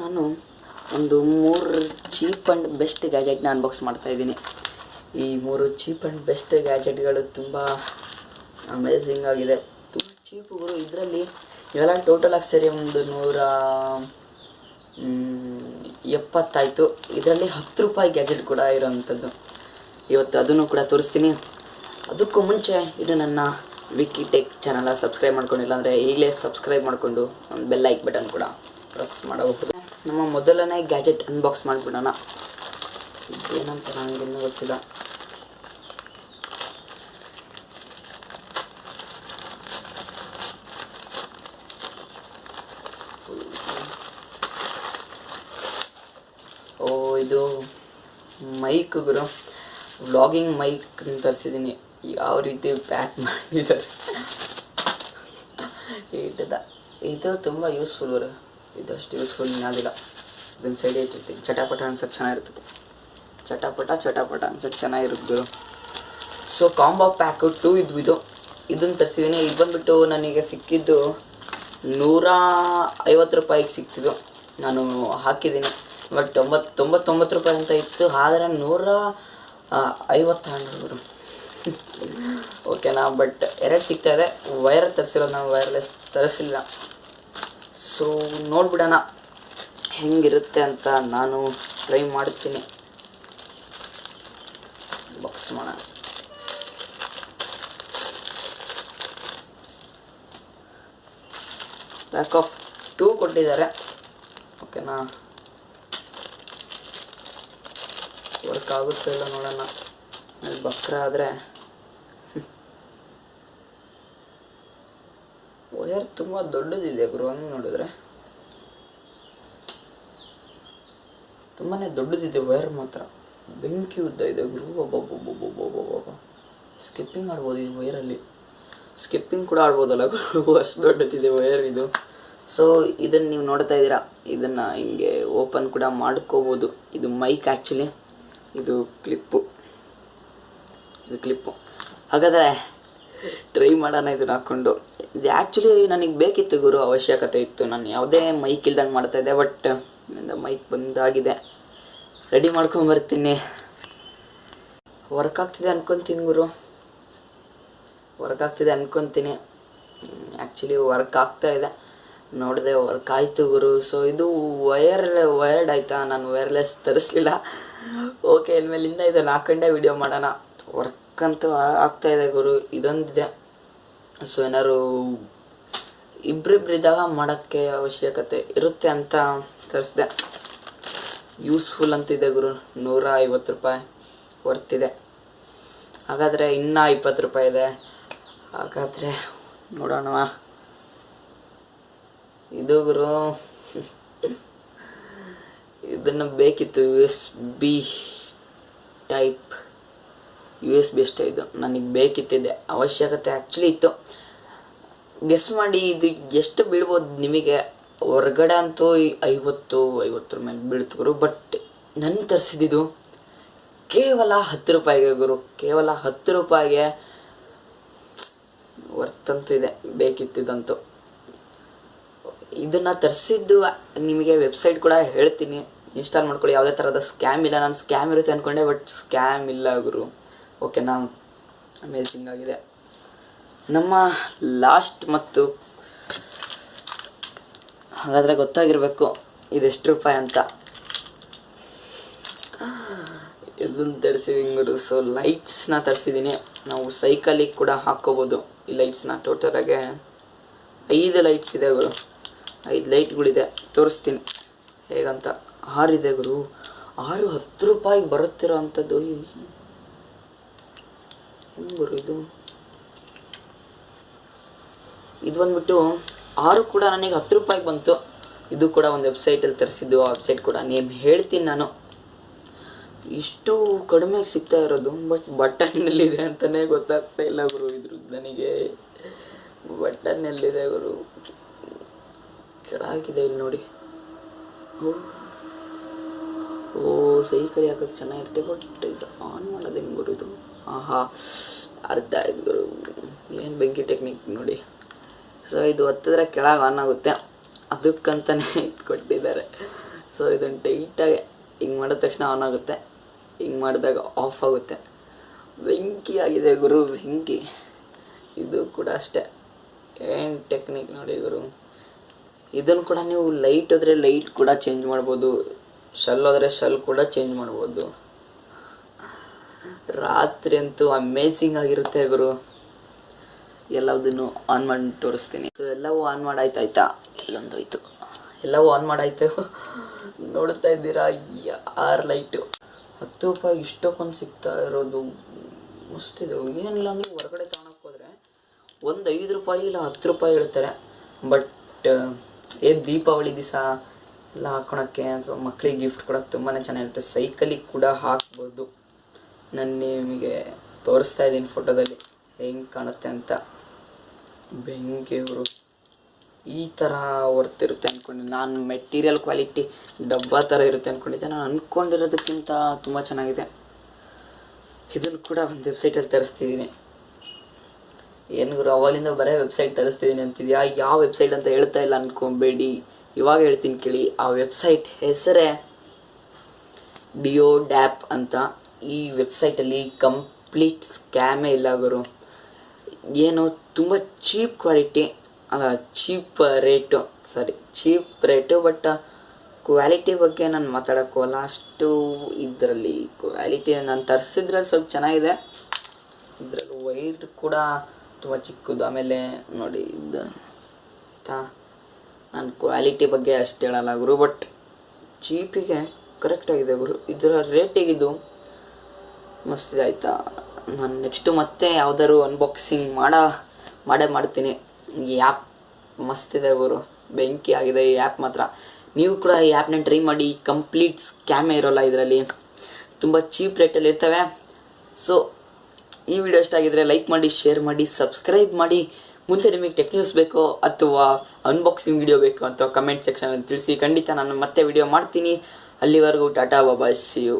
ನಾನು ಒಂದು 3 cheap and best ಗ್ಯಾಜೆಟ್ನ unbox ಮಾಡ್ತಾಯಿದ್ದೀನಿ. ಈ 3 ಚೀಪ್ ಆ್ಯಂಡ್ ಬೆಸ್ಟ್ ಗ್ಯಾಜೆಟ್ಗಳು ತುಂಬ ಅಮೇಝಿಂಗ್ ಆಗಿದೆ. ತುಂಬ ಚೀಪುಗಳು. ಇದರಲ್ಲಿ ಇವೆಲ್ಲ ಟೋಟಲಾಗಿ ಸೇರಿ ಒಂದು 170 ಆಯಿತು. ಇದರಲ್ಲಿ 10 ರೂಪಾಯಿ ಗ್ಯಾಜೆಟ್ ಕೂಡ ಇರೋವಂಥದ್ದು. ಇವತ್ತು ಅದನ್ನು ಕೂಡ ತೋರಿಸ್ತೀನಿ. ಅದಕ್ಕೂ ಮುಂಚೆ ಇದು ನನ್ನ ವಿಕಿಟೆಕ್ ಚಾನಲ್ ಸಬ್ಸ್ಕ್ರೈಬ್ ಮಾಡ್ಕೊಂಡಿಲ್ಲ ಅಂದರೆ ಈಗಲೇ ಸಬ್ಸ್ಕ್ರೈಬ್ ಮಾಡಿಕೊಂಡು ಒಂದು ಬೆಲ್ ಲೈಕ್ ಬಟನ್ ಕೂಡ ಪ್ರೆಸ್ ಮಾಡಬಹುದು. ನಮ್ಮ ಮೊದಲನೇ ಗ್ಯಾಜೆಟ್ ಅನ್ಬಾಕ್ಸ್ ಮಾಡಿಬಿಡೋಣ. ಏನಂತ ನನಗಿನ್ನೂ ಗೊತ್ತಿಲ್ಲ. ಇದು ಮೈಕ್ ಗುರು, ವ್ಲಾಗಿಂಗ್ ಮೈಕ್ ತರಿಸಿದ್ದೀನಿ. ಯಾವ ರೀತಿ ಪ್ಯಾಕ್ ಮಾಡಿದ್ದಾರೆ ಇದು ತುಂಬ ಯೂಸ್ಫುಲ್ ಗುರು. ಇದಷ್ಟು ಯೂಸ್ಫುಲ್ ಇನ್ನಾದಿಲ್ಲ. ಇದನ್ನು ಸೈಡ್ ಇಟ್ಟಿರ್ತೀನಿ. ಚಟಾಪಟ ಅನ್ಸೋಕ್ಕೆ ಚೆನ್ನಾಗಿರ್ತದೆ. ಚಟಾಪಟ ಅನ್ಸೋಕ್ಕೆ ಚೆನ್ನಾಗಿರುತ್ತೆ ಗುರು. ಸೊ ಕಾಂಬೋ ಪ್ಯಾಕು 2 ಇದನ್ನು ತರಿಸಿದ್ದೀನಿ. ಇದು ಬಂದುಬಿಟ್ಟು ನನಗೆ ಸಿಕ್ಕಿದ್ದು 150 ರೂಪಾಯಿಗೆ ಸಿಕ್ತಿದ್ದು. ನಾನು ಹಾಕಿದ್ದೀನಿ. ಬಟ್ 99 ರೂಪಾಯಿ ಅಂತ ಇತ್ತು, ಆದರೆ 150 ಗುರು. ಓಕೆನಾ. ಬಟ್ 2 ಸಿಗ್ತಾಯಿದೆ. ವೈರ್ ತರಿಸಿರೋದು, ನಾನು ವೈರ್ಲೆಸ್ ತರಿಸಿಲ್ಲ. ಸೊ ನೋಡ್ಬಿಡೋಣ ಹೆಂಗಿರುತ್ತೆ ಅಂತ. ನಾನು ಟ್ರೈ ಮಾಡ್ತೀನಿ. ಬಾಕ್ಸ್ ಮಾಡೋಣ. ಪ್ಯಾಕ್ ಆಫ್ 2 ಕೊಟ್ಟಿದ್ದಾರೆ. ಓಕೆನಾ. ವರ್ಕ್ ಆಗುತ್ತೆ ಇಲ್ಲ ನೋಡೋಣ. ಅಲ್ಲಿ ಬಕ್ರ ಆದರೆ ವೈರ್ ತುಂಬ ದೊಡ್ಡದಿದೆ ಗುರು. ಹಂಗೆ ನೋಡಿದ್ರೆ ತುಂಬಾ ದೊಡ್ಡದಿದೆ ವೈರ್ ಮಾತ್ರ. ಬೆಂಕಿ ಉದ್ದ ಇದೆ ಗುರು. ಒಬ್ಬೊಬ್ಬೊಬ್ಬೊಬ್ಬೊಬ್ಬೊಬ್ಬ ಸ್ಕಿಪ್ಪಿಂಗ್ ಆಡ್ಬೋದು ಈ ವೈರಲ್ಲಿ. ಸ್ಕಿಪ್ಪಿಂಗ್ ಕೂಡ ಆಡ್ಬೋದಲ್ಲ ಗುರು, ಅಷ್ಟು ದೊಡ್ಡದಿದೆ ವೈರ್ ಇದು. ಸೊ ಇದನ್ನು ನೀವು ನೋಡ್ತಾ ಇದ್ದೀರಾ. ಇದನ್ನು ಹಿಂಗೆ ಓಪನ್ ಕೂಡ ಮಾಡ್ಕೋಬೋದು. ಇದು ಮೈಕ್ ಆ್ಯಕ್ಚುಲಿ. ಇದು ಕ್ಲಿಪ್ಪು. ಹಾಗಾದರೆ ಟ್ರೈ ಮಾಡೋಣ ಇದನ್ನು ಹಾಕ್ಕೊಂಡು. ಇದು ಆ್ಯಕ್ಚುಲಿ ನನಗೆ ಬೇಕಿತ್ತು ಗುರು, ಅವಶ್ಯಕತೆ ಇತ್ತು. ನಾನು ಯಾವುದೇ ಮೈಕ್ ಇಲ್ದಂಗೆ ಮಾಡ್ತಾಯಿದ್ದೆ. ಬಟ್ ನನ್ನಿಂದ ಮೈಕ್ ಬಂದಾಗಿದೆ. ರೆಡಿ ಮಾಡ್ಕೊಂಬರ್ತೀನಿ. ವರ್ಕ್ ಆಗ್ತಿದೆ ಅನ್ಕೊತೀನಿ ಗುರು. ಆ್ಯಕ್ಚುಲಿ ವರ್ಕ್ ಆಗ್ತಾಯಿದೆ. ನೋಡಿದೆ ವರ್ಕ್ ಆಯಿತು ಗುರು. ಸೊ ಇದು ವೈರ್ಡ್ ಆಯಿತಾ. ನಾನು ವೈರ್ಲೆಸ್ ತರಿಸ್ಲಿಲ್ಲ. ಓಕೆ, ಇನ್ಮೇಲಿಂದ ಇದನ್ನು ಹಾಕೊಂಡೇ ವಿಡಿಯೋ ಮಾಡೋಣ. ವರ್ಕ್ ಅಂತೂ ಆಗ್ತಾಯಿದೆ ಗುರು. ಇದೊಂದಿದೆ. ಸೊ ಏನಾದ್ರು ಇಬ್ಬರಿದ್ದಾಗ ಮಾಡೋಕ್ಕೆ ಅವಶ್ಯಕತೆ ಇರುತ್ತೆ ಅಂತ ತರಿಸಿದೆ. ಯೂಸ್ಫುಲ್ ಅಂತಿದೆ ಗುರು. 150 ರೂಪಾಯಿ ವರ್ತಿದೆ. ಹಾಗಾದರೆ ಇನ್ನೂ 20 ರೂಪಾಯಿ ಇದೆ. ಹಾಗಾದರೆ ನೋಡೋಣ. ಇದು ಗುರು ಇದನ್ನು ಬೇಕಿತ್ತು. USB ಅಷ್ಟೇ. ಇದು ನನಗೆ ಬೇಕಿತ್ತಿದೆ, ಅವಶ್ಯಕತೆ ಆ್ಯಕ್ಚುಲಿ ಇತ್ತು. ಗೆಸ್ ಮಾಡಿ ಇದು ಎಷ್ಟು ಬೀಳ್ಬೋದು ನಿಮಗೆ. ಹೊರಗಡೆ ಅಂತೂ 50 ಮೇಲೆ ಬೀಳ್ತು ಗುರು. ಬಟ್ ನನ್ನ ತರಿಸಿದ್ದು ಕೇವಲ 10 ರೂಪಾಯಿಗೆ ಗುರು. ಕೇವಲ 10 ರೂಪಾಯಿಗೆ ವರ್ತಂತೂ ಇದೆ. ಬೇಕಿತ್ತಿದ್ದಂತೂ. ಇದನ್ನು ತರಿಸಿದ್ದು ನಿಮಗೆ ವೆಬ್ಸೈಟ್ ಕೂಡ ಹೇಳ್ತೀನಿ, ಇನ್ಸ್ಟಾಲ್ ಮಾಡ್ಕೊಳ್ಳಿ. ಯಾವುದೇ ಥರದ ಸ್ಕ್ಯಾಮ್ ಇಲ್ಲ. ನಾನು ಸ್ಕ್ಯಾಮ್ ಇರುತ್ತೆ ಅಂದ್ಕೊಂಡೆ, ಬಟ್ ಸ್ಕ್ಯಾಮ್ ಇಲ್ಲ ಗುರು. ಓಕೆನಾ. ಅಮೇಝಿಂಗ್ ಆಗಿದೆ. ನಮ್ಮ ಲಾಸ್ಟ್ ಮತ್ತು ಹಾಗಾದರೆ ಗೊತ್ತಾಗಿರಬೇಕು ಇದೆಷ್ಟು ರೂಪಾಯಿ ಅಂತ. ಇದನ್ನು ತರಿಸಿದ್ದೀನಿ ಗುರು. ಸೊ ಲೈಟ್ಸ್ನ ತರಿಸಿದ್ದೀನಿ. ನಾವು ಸೈಕಲಿಗೆ ಕೂಡ ಹಾಕ್ಕೋಬೋದು ಈ ಲೈಟ್ಸ್ನ. ಟೋಟಲಾಗೆ 5 ಲೈಟ್ಸ್ ಇದೆ ಗುರು. 5 ಲೈಟ್ಗಳಿದೆ. ತೋರಿಸ್ತೀನಿ ಹೇಗಂತ. 6 ಇದೆ ಗುರು. 6 10 ರೂಪಾಯಿಗೆ ಬರುತ್ತಿರೋ ಅಂಥದ್ದು. ಹೆಂಗೆ ಗುರು ಇದು ಬಂದ್ಬಿಟ್ಟು 6 ಕೂಡ ನನಗೆ 10 ರೂಪಾಯಿಗೆ ಬಂತು. ಇದು ಕೂಡ ಒಂದು ವೆಬ್ಸೈಟಲ್ಲಿ ತರಿಸಿದ್ದು. ಆ ವೆಬ್ಸೈಟ್ ಕೂಡ ನೇಮ್ ಹೇಳ್ತೀನಿ ನಾನು. ಇಷ್ಟು ಕಡಿಮೆಗೆ ಸಿಗ್ತಾ ಇರೋದು. ಬಟ್ ಬಟನ್ನಲ್ಲಿದೆ ಅಂತಲೇ ಗೊತ್ತಾಗ್ತಾ ಇಲ್ಲ ಗುರು. ಇದ್ರದ್ದು ನನಗೆ ಬಟನ್ನಲ್ಲಿದೆ ಗುರು. ಕೆಳಗಿದೆ ಇಲ್ಲಿ ನೋಡಿ. ಓ ಸೈಕಲ್ ಹಾಕೋಕ್ಕೆ ಚೆನ್ನಾಗಿರುತ್ತೆ. ಬಟ್ ಇದು ಆನ್ ಮಾಡೋದು ಹೆಂಗೆ ಗುರು ಇದು? ಅರ್ಥ ಆಯ್ತು ಗುರು. ಏನು ಬೆಂಕಿ ಟೆಕ್ನಿಕ್ ನೋಡಿ. ಸೊ ಇದು ಒತ್ತಿದ್ರೆ ಕೆಳಗೆ ಆನ್ ಆಗುತ್ತೆ. ಅದಕ್ಕಂತಲೇ ಕೊಟ್ಟಿದ್ದಾರೆ. ಸೊ ಇದನ್ನು ಟೈಟಾಗಿ ಹಿಂಗೆ ಮಾಡಿದ ತಕ್ಷಣ ಆನ್ ಆಗುತ್ತೆ, ಹಿಂಗೆ ಮಾಡಿದಾಗ ಆಫ್ ಆಗುತ್ತೆ. ಬೆಂಕಿ ಆಗಿದೆ ಗುರು, ಬೆಂಕಿ. ಇದು ಕೂಡ ಅಷ್ಟೇ, ಏನು ಟೆಕ್ನಿಕ್ ನೋಡಿ ಗುರು. ಇದನ್ನು ಕೂಡ ನೀವು ಲೈಟ್ ಹೋದರೆ ಲೈಟ್ ಕೂಡ ಚೇಂಜ್ ಮಾಡ್ಬೋದು, ಶೆಲ್ ಹೋದರೆ ಶೆಲ್ ಕೂಡ ಚೇಂಜ್ ಮಾಡ್ಬೋದು. ರಾತ್ರಿ ಅಂತೂ ಅಮೇಝಿಂಗ್ ಆಗಿರುತ್ತೆ ಗುರು. ಎಲ್ಲದನ್ನು ಆನ್ ಮಾಡಿ ತೋರಿಸ್ತೀನಿ. ಸೊ ಎಲ್ಲವೂ ಆನ್ ಮಾಡಾಯ್ತಾಯ್ತಾ, ಎಲ್ಲೊಂದೋಯ್ತು, ಎಲ್ಲವೂ ಆನ್ ಮಾಡಾಯ್ತು. ನೋಡ್ತಾ ಇದ್ದೀರಾ 6 ಲೈಟು. 10 ರೂಪಾಯಿ ಇಷ್ಟಕ್ಕೊಂದು ಸಿಗ್ತಾ ಇರೋದು ಮಸ್ತಿದೆ. ಏನಿಲ್ಲ ಅಂದರೆ ಹೊರಗಡೆ ತಗೊಳಕ್ಕೆ ಹೋದರೆ ಒಂದು 5 ರೂಪಾಯಿ ಇಲ್ಲ 10 ರೂಪಾಯಿ ಹೇಳ್ತಾರೆ. ಬಟ್ ಏನು ದೀಪಾವಳಿ ದಿವಸ ಎಲ್ಲ ಹಾಕೊಳಕ್ಕೆ ಅಥವಾ ಮಕ್ಕಳಿಗೆ ಗಿಫ್ಟ್ ಕೊಡೋಕ್ಕೆ ತುಂಬಾ ಚೆನ್ನಾಗಿರುತ್ತೆ. ಸೈಕಲಿಗೆ ಕೂಡ ಹಾಕ್ಬೋದು. ನಾನು ನಿಮಗೆ ತೋರಿಸ್ತಾ ಇದ್ದೀನಿ ಫೋಟೋದಲ್ಲಿ ಹೆಂಗೆ ಕಾಣುತ್ತೆ ಅಂತ. ಬೆಂಕಿ ಅವರು ಈ ಥರ ವರ್ತಿರುತ್ತೆ ಅಂದ್ಕೊಂಡಿದ್ದೆ ನಾನು. ಮೆಟೀರಿಯಲ್ ಕ್ವಾಲಿಟಿ ಡಬ್ಬ ಥರ ಇರುತ್ತೆ ಅಂದ್ಕೊಂಡಿದ್ದೆ. ನಾನು ಅಂದ್ಕೊಂಡಿರೋದಕ್ಕಿಂತ ತುಂಬ ಚೆನ್ನಾಗಿದೆ. ಇದನ್ನು ಕೂಡ ಒಂದು ವೆಬ್ಸೈಟಲ್ಲಿ ತರಿಸ್ತಿದ್ದೀನಿ. ಏನು ಗುರು ಅವಲಿಂದ ಬರೀ ವೆಬ್ಸೈಟ್ ತರಿಸ್ತಿದ್ದೀನಿ ಅಂತಿದ್ಯಾ? ಯಾವ ವೆಬ್ಸೈಟ್ ಅಂತ ಹೇಳ್ತಾ ಇಲ್ಲ ಅಂದ್ಕೊಬೇಡಿ, ಇವಾಗ ಹೇಳ್ತೀನಿ ಕೇಳಿ. ಆ ವೆಬ್ಸೈಟ್ ಹೆಸರೇ ಡಿಯೋಡ್ಯಾಪ್ ಅಂತ. ಈ ವೆಬ್ಸೈಟಲ್ಲಿ ಕಂಪ್ಲೀಟ್ ಸ್ಕ್ಯಾಮೇ ಇಲ್ಲ ಗುರು. ಏನು ತುಂಬ ಚೀಪ್ ಕ್ವಾಲಿಟಿ, ಅಲ್ಲ ಚೀಪ್ ರೇಟು, ಬಟ್ ಕ್ವಾಲಿಟಿ ಬಗ್ಗೆ ನಾನು ಮಾತಾಡೋಕ್ಕೋಲ್ಲ. ಅಷ್ಟು ಇದರಲ್ಲಿ ಕ್ವಾಲಿಟಿ ನಾನು ತರಿಸಿದ್ರಲ್ಲಿ ಸ್ವಲ್ಪ ಚೆನ್ನಾಗಿದೆ. ಇದರಲ್ಲಿ ವೈರ್ ಕೂಡ ತುಂಬ ಚಿಕ್ಕದು. ಆಮೇಲೆ ನೋಡಿ ಇದು ನಾನು ಕ್ವಾಲಿಟಿ ಬಗ್ಗೆ ಅಷ್ಟು ಹೇಳಲ್ಲ ಗುರು, ಬಟ್ ಚೀಪಿಗೆ ಕರೆಕ್ಟಾಗಿದೆ ಗುರು. ಇದರ ರೇಟಿಗಿದು ಮಸ್ತಿದೆ ಆಯಿತಾ. ನಾನು ನೆಕ್ಸ್ಟು ಮತ್ತೆ ಯಾವ್ದಾದ್ರು ಅನ್ಬಾಕ್ಸಿಂಗ್ ಮಾಡೇ ಮಾಡ್ತೀನಿ. ಈ ಆ್ಯಪ್ ಮಸ್ತಿದೆ ಗುರು, ಬೆಂಕಿ ಆಗಿದೆ ಈ ಆ್ಯಪ್ ಮಾತ್ರ. ನೀವು ಕೂಡ ಈ ಆ್ಯಪ್ನ ಟ್ರೈ ಮಾಡಿ. ಕಂಪ್ಲೀಟ್ ಸ್ಕ್ಯಾಮೇ ಇರೋಲ್ಲ ಇದರಲ್ಲಿ, ತುಂಬ ಚೀಪ್ ರೇಟಲ್ಲಿ ಇರ್ತವೆ. ಸೊ ಈ ವಿಡಿಯೋ ಇಷ್ಟ ಆಗಿದ್ರೆ ಲೈಕ್ ಮಾಡಿ, ಶೇರ್ ಮಾಡಿ, ಸಬ್ಸ್ಕ್ರೈಬ್ ಮಾಡಿ. ಮುಂದೆ ನಿಮಗೆ ಟೆಕ್ ನ್ಯೂಸ್ ಬೇಕೋ ಅಥವಾ ಅನ್ಬಾಕ್ಸಿಂಗ್ ವಿಡಿಯೋ ಬೇಕೋ ಅಂತ ಕಮೆಂಟ್ ಸೆಕ್ಷನಲ್ಲಿ ತಿಳಿಸಿ. ಖಂಡಿತ ನಾನು ಮತ್ತೆ ವಿಡಿಯೋ ಮಾಡ್ತೀನಿ. ಅಲ್ಲಿವರೆಗೂ ಟಾಟಾ ಬಾಬಾ, ಸಿ ಯು.